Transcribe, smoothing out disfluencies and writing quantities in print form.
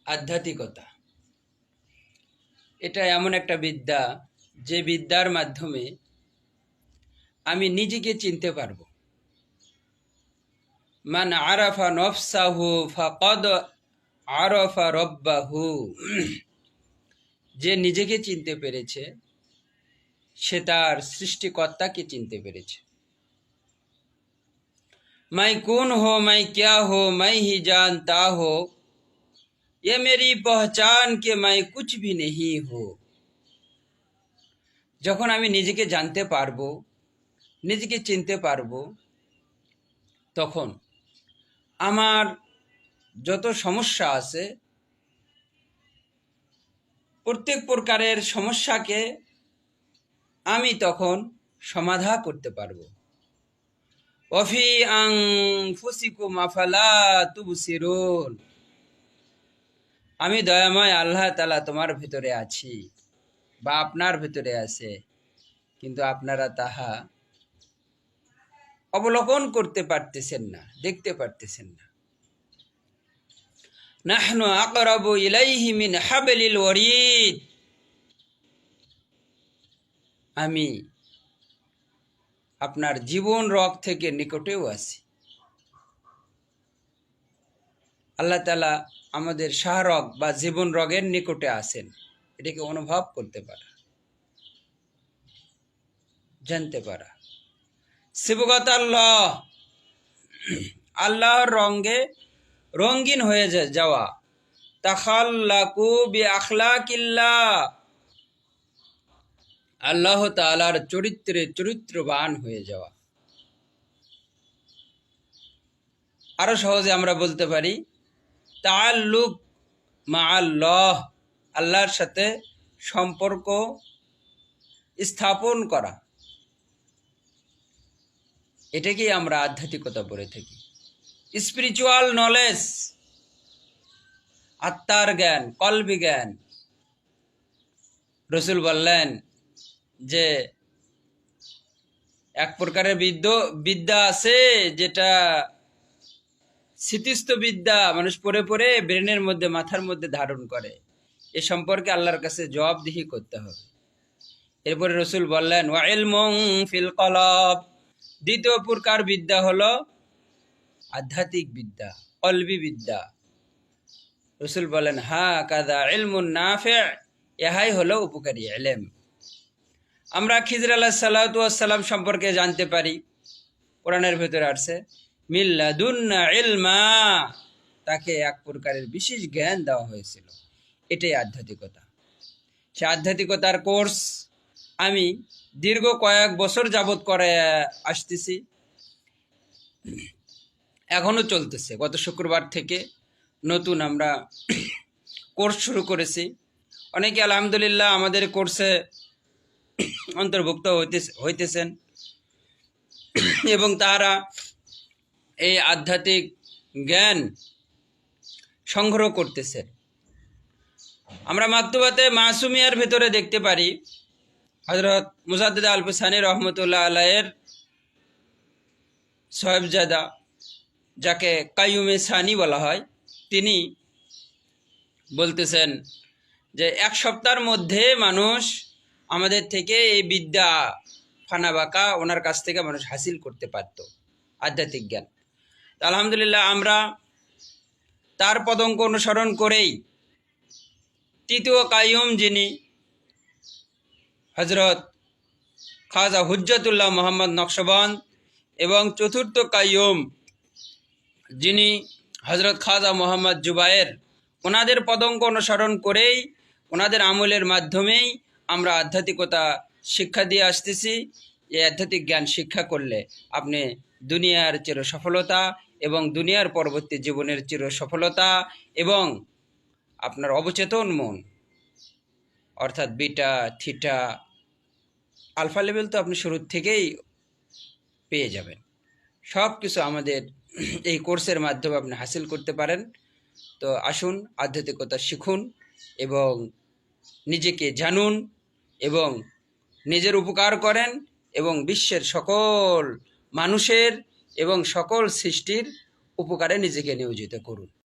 আধ্যাত্মিকতা এটা এমন একটা বিদ্যা, যে বিদ্যার মাধ্যমে আমি নিজেকে চিনতে পারবো। মান আরাফা নফসাহু ফাকাদ আরাফা রব্বাহু। যে নিজেকে চিনতে পেরেছে সে তার সৃষ্টিকর্তাকে চিনতে পেরেছে। मैं कौन हो, मैं क्या हो, मैं ही जानता हो, ये मेरी पहचान के मैं कुछ भी नहीं हो। যখন আমি নিজেকে জানতে পারবো, নিজেকে চিনতে পারবো, তখন আমার যত সমস্যা আছে প্রত্যেক প্রকারের সমস্যাকে আমি তখন সমাধান করতে পারবো। ওয়াফি আনফুসিকুম আফালা তুবসিরুন। আমি দয়াময় আল্লাহ তাআলা তোমার ভিতরে আছি বা আপনার ভিতরে আছে, কিন্তু আপনারা তাহা অবলোকন করতে পারতেছেন না, দেখতে পারতেছেন না। নাহনু আকরাবু ইলাইহি মিন হাবলিল ওয়ারিদ। আমি আপনার জীবন রগ থেকে নিকটেও আছি। আল্লাহ তাআলা আমাদের শাহরগ বা জীবন রগের নিকটে আছেন, এটাকে অনুভব করতে পারা, জানতে পারা। সিবগাত আল্লাহ, আল্লাহর রঙে রঙিন হয়ে যাওয়া। তাখাল্লাকু বিআখলাকিল্লাহ, আল্লাহ তাআলার চরিত্রে চরিত্রবান হয়ে যাওয়া। আরো সহজে আমরা বলতে পারি তাআল্লুক মাআল্লাহ, আল্লাহর সাথে সম্পর্ক স্থাপন করা। এটাকেই আমরা আধ্যাত্মিকতা বলে থাকি। স্পিরিচুয়াল নলেজ, আত্মার জ্ঞান, কলবি জ্ঞান। রসুল বললেন যে এক প্রকারের বিদ্যা আছে যেটা স্মৃতিস্থ বিদ্যা, মানুষ পড়ে পড়ে ব্রেনের মধ্যে, মাথার মধ্যে ধারণ করে। এ সম্পর্কে আল্লাহর কাছে জবাবদিহি করতে হবে। এরপরে রসুল বললেন ওয়া ইলমুন ফিল কলব। দ্বিতীয় প্রকার বিদ্যা হলো আধ্যাত্মিক বিদ্যা, কলবি বিদ্যা। রসুল বলেন হা কাদা ইলমুন নাফি', ইহাই হলো উপকারী ইলম। আমরা খিজর আলাইহিস সালাতু ওয়াস সালাম সম্পর্কে জানতে পারি, কোরআনের ভেতরে আছে মিল্লাদুন্না ইলমা, তাকে এক প্রকারের বিশেষ জ্ঞান দেওয়া হয়েছিল। এটাই আধ্যাত্মিকতা। সে আধ্যাত্মিকতার কোর্স আমি দীর্ঘ কয়েক বছর যাবত করে আসতেছি, এখনো চলতেছে। গত শুক্রবার থেকে নতুন আমরা কোর্স শুরু করেছি। অনেকে আলহামদুলিল্লাহ আমাদের কোর্সে অন্তর্ভুক্ত হইতেছেন এবং তারা এই আধ্যাত্মিক জ্ঞান সংগ্রহ করতেছেন। আমরা মাকতুবাতে মাসুমিয়ার ভেতরে দেখতে পারি হযরত মুজাদ্দিদ আল ফুসানি রহমতুল্লাহ আলাইহির সাহেবজাদা, যাকে কাইয়ুমে সানি বলা হয়, তিনি বলতেছেন যে এক সপ্তাহের মধ্যে মানুষ আমাদের থেকে এই বিদ্যা ফানাবাকা ওনার কাছ থেকে মানুষ হাসিল করতে পারত, আধ্যাত্মিক জ্ঞান। আলহামদুলিল্লাহ আমরা তার পদঙ্ক অনুসরণ করেই তৃতীয় কাইয়ুম যিনি হজরত খাজা হুজ্জাতুল্লাহ মোহাম্মদ নকশবন্দ এবং চতুর্থ কাইয়ুম যিনি হজরত খাজা মোহাম্মদ জুবায়ের, ওনাদের পদঙ্ক অনুসরণ করেই, ওনাদের আমলের মাধ্যমেই আমরা আধ্যাত্মিকতা শিক্ষা দিয়ে আসতেছি। এই আধ্যাত্মিক জ্ঞান শিক্ষা করলে আপনি দুনিয়ার চির সফলতা এবং দুনিয়ার পরবর্তী জীবনের চির সফলতা এবং আপনার অবচেতন মন, অর্থাৎ বিটা থিটা আলফা লেভেল তো আপনি শুরুর থেকেই পেয়ে যাবেন। সব কিছু আমাদের এই কোর্সের মাধ্যমে আপনি হাসিল করতে পারেন। তো আসুন আধ্যাত্মিকতা শিখুন এবং নিজেকে জানুন এবং নিজের উপকার করেন এবং বিশ্বের সকল মানুষের এবং সকল সৃষ্টির উপকারে নিজেকে নিয়োজিত করুন।